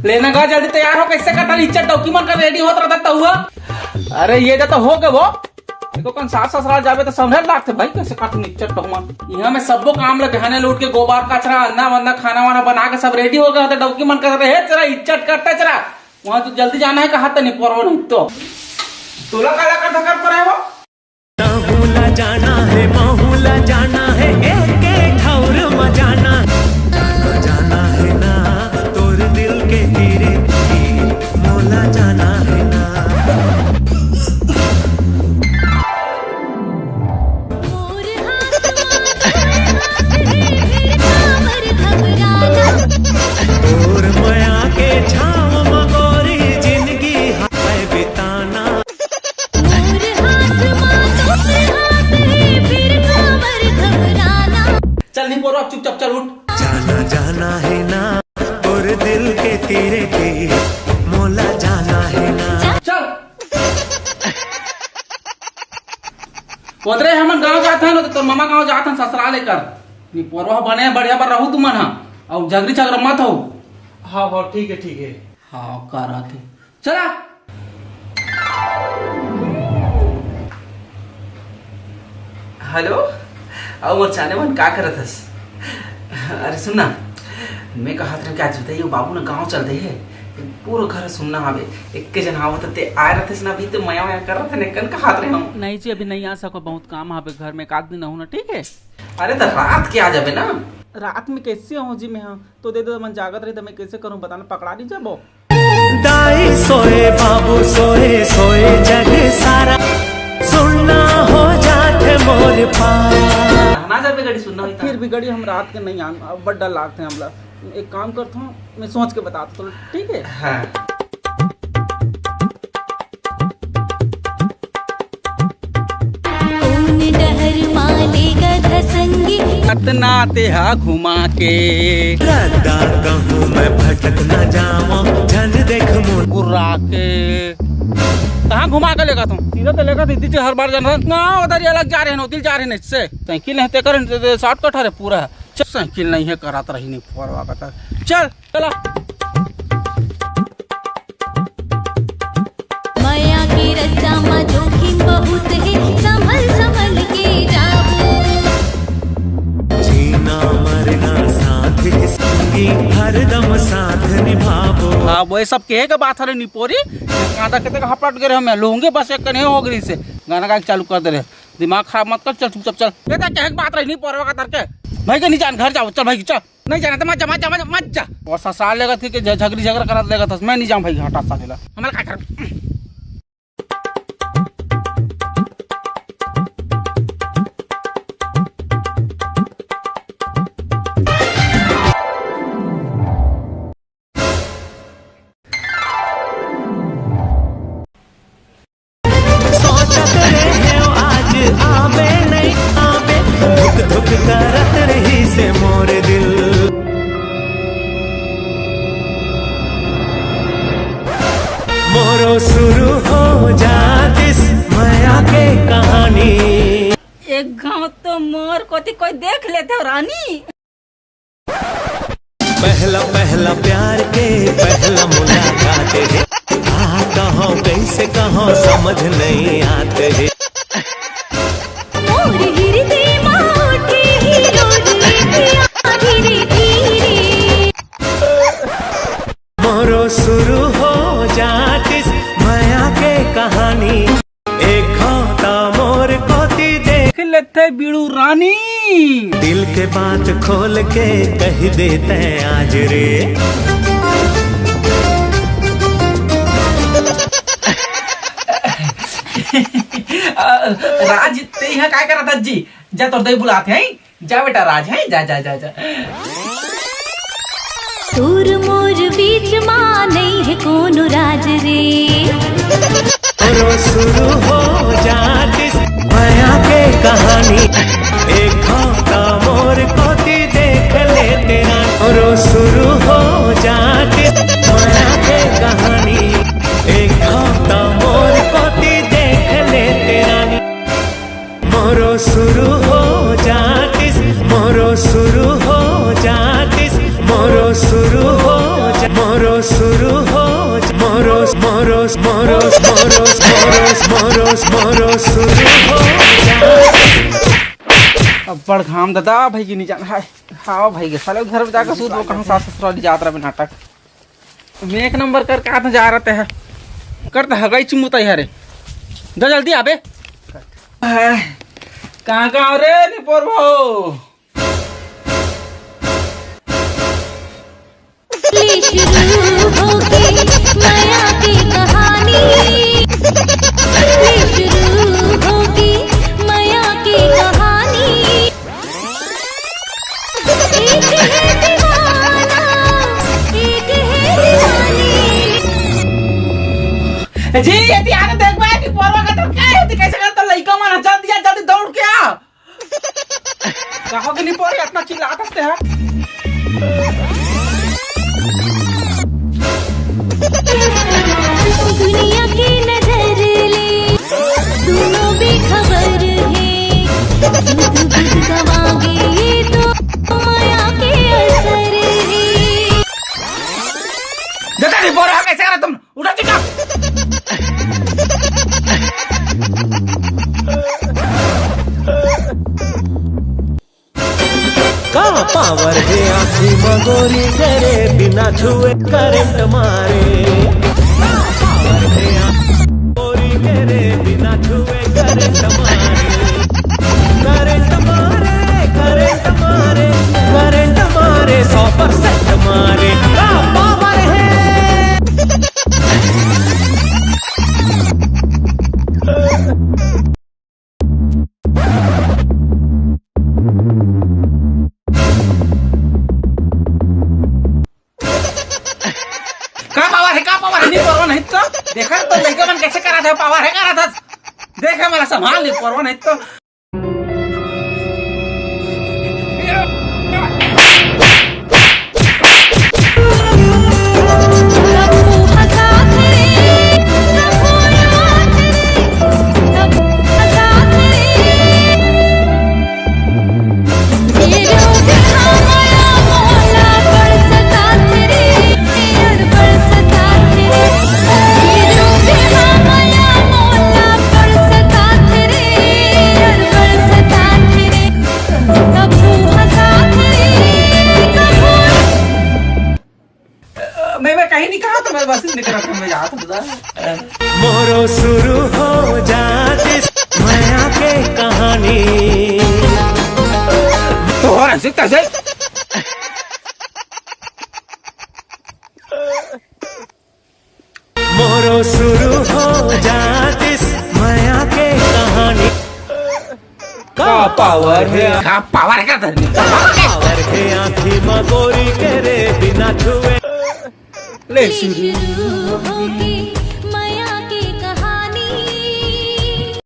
लेना गा जल्दी तैयार हो, कैसे करता इज्जत डॉक्यूमेंट का रेडी होता रहता हुआ। अरे ये तो हो गए वो देखो कौन सास ससुराल जावे तो समझ लागते भाई कैसे काटू इज्जत डॉक्यूमेंट। यहाँ में सबको काम लगे हने लूट के गोबर कचरा अन्ना वन्ना खाना वाना बना के सब रेडी हो गया होता डॉक्यूमेंट कर रहे है चला इज्जत करता चला वहां तो जल्दी जाना है कहा नहीं परवा नहीं तो तोला काला कर धक्का पर है वो माहूला जाना है माहूला जाना है एक ठौर मजाना है ना तोर दिल के तीरे मोला जाना है ना। और माया के छाव मगोरी जिंदगी है बिताना। चल नहीं पोरो चुपचाप चल उठ। जाना जाना है ना और दिल के तीरे के मोला जाना है ना। चल पोतरे हमन गांव जात हन तो मामा गांव जात हन ससुराल लेकर नी पोरवा बने बढ़िया पर रहू तुमन हां और झगड़ी झगड़ा मत हो। हाँ हाँ ठीक है हाँ करा थे चला। हेलो अब वो चाने मन का करत हस। अरे सुनना मैं कहा था क्या जते ये बाबू ना गांव चल दे है पूरा घर सुनना आवे एक के जन आवत ते आए रहते ना भी तो मया मया कर रहे थे कन का हाथ रहे हम नहीं जी अभी नहीं आ सको बहुत काम आवे घर में एक आध दिन हो ना ठीक है। अरे तो रात के आ जावे ना। रात में कैसे हो जी मैं हाँ तो दे दो मन जागत रही तो मैं कैसे करूं बताना पकड़ा नहीं जब दाई सोए बाबू सोए सोए जग सारा सुनना हो जाते मोर पास ना जब गड़ी सुनना हुई फिर भी गड़ी हम रात के नहीं आन बड़ा डर लागते हैं हमला एक काम करता हूँ मैं सोच के बताता हूँ ठीक है। हाँ। अतना तेहा घुमा के रद्दा कहूँ मैं भटक न जाऊँ झन देख मुर्रा के कहाँ घुमा के लेगा तुम इधर तो लेगा दीदी हर बार जाना ना उधर ये अलग जा रहे हैं उधर जा रहे हैं इससे साइकिल नहीं कर शॉर्टकट है पूरा चल साइकिल नहीं है कराता रही नहीं फोरवा का चल चला। माया की रच्चा में जोखिम बहुत है संभल संभल के जाओ जीना मरना साथ ही संगी हरदम साथ निभाओ। हाँ वो सब कहे का बात है निपोरी कांदा कहते का हपट गए हमें लोगे बस एक कने हो गई से गाना गा चालू कर दे रहे दिमाग खराब मत कर चल चुपचाप चल कहता कहे की बात रही नहीं पोरवा का तरके भाई के नहीं जान घर जाओ चल भाई चल नहीं जाना तो मत जा और ससुराल लेगा थी कि झगड़ी झगड़ा करा लेगा था मैं नहीं जाऊँ भाई हटा सा दिला हमारा क्या कर धुक करत रही से मोर दिल मोरो शुरू हो जातिस माया के कहानी। एक गांव तो मोर को कोई देख लेते हो रानी। पहला प्यार के पहला मुलाकात है कहो कैसे कहो समझ नहीं आते है मोरो शुरू हो जातिस माया के कहानी एक होता मोर कोती देख लेते बीड़ू रानी दिल के बात खोल के कह देते आज रे। राज ते यहाँ क्या कर रहा था जी जा तो दे बुलाते हैं जा बेटा राज है जा जा जा जा तूर मोर बीच मां नहीं है कौन राज रे शुरू हो जातिस माया के कहानी एक होता मोर कोती देख ले तेरा और शुरू हो जातिस माया के कहानी एक होता मोर कोती देख ले तेरा मोरो शुरू हो जातिस मोरो शुरू हो जा मोरो शुरू हो जा मोरो शुरू हो जा मोरो मोरो मोरो मोरो मोरो मोरो शुरू हो जा। अब बड़ घाम दादा भाई की नहीं जाना है। हाँ भाई के साले घर में जाकर सूद वो कहाँ सास ससुराली यात्रा में नाटक में एक नंबर कर कहा जा रहते हैं करता है गई चुमुता है रे जा जल्दी आबे कहाँ कहाँ रे निपोर भाऊ शुरू होगी माया की कहानी शुरू होगी माया की कहानी एक है दीवाना एक है दीवानी जी ये ध्यान देख भाई निपोर का तो क्या है कैसे करता लड़का माना जल्दी दौड़ के आ कहो कि निपोर इतना चिल्लाते हैं दुनिया की नजर ले दोनों बेखबर है दूध गवागे ये तो माया के असर है जल्दी निपोर कैसे करा तुम उठा चिका का पावर है आँखी मगोरी करे बिना छुए करंट मारे का पावर है आँखी मगोरी करे बिना छुए करंट मारे करंट मारे करंट मारे करंट मारे 100% मारे का पावर है का पावर नहीं परवा नहीं तो देखा तो लड़का मन कैसे करा था पावर है करा था देखा मला संभाल नहीं परवा नहीं तो मैं कहीं नहीं कहा तो मैं बस निकल रहा मैं जाता बता मोरो शुरू हो जाती माया के कहानी तो हो रहा है से मोरो शुरू हो जाती माया के कहानी का पावर है का पावर है का पावर है आँखी मगोरी के रे बिना छुए ले शुरू होगी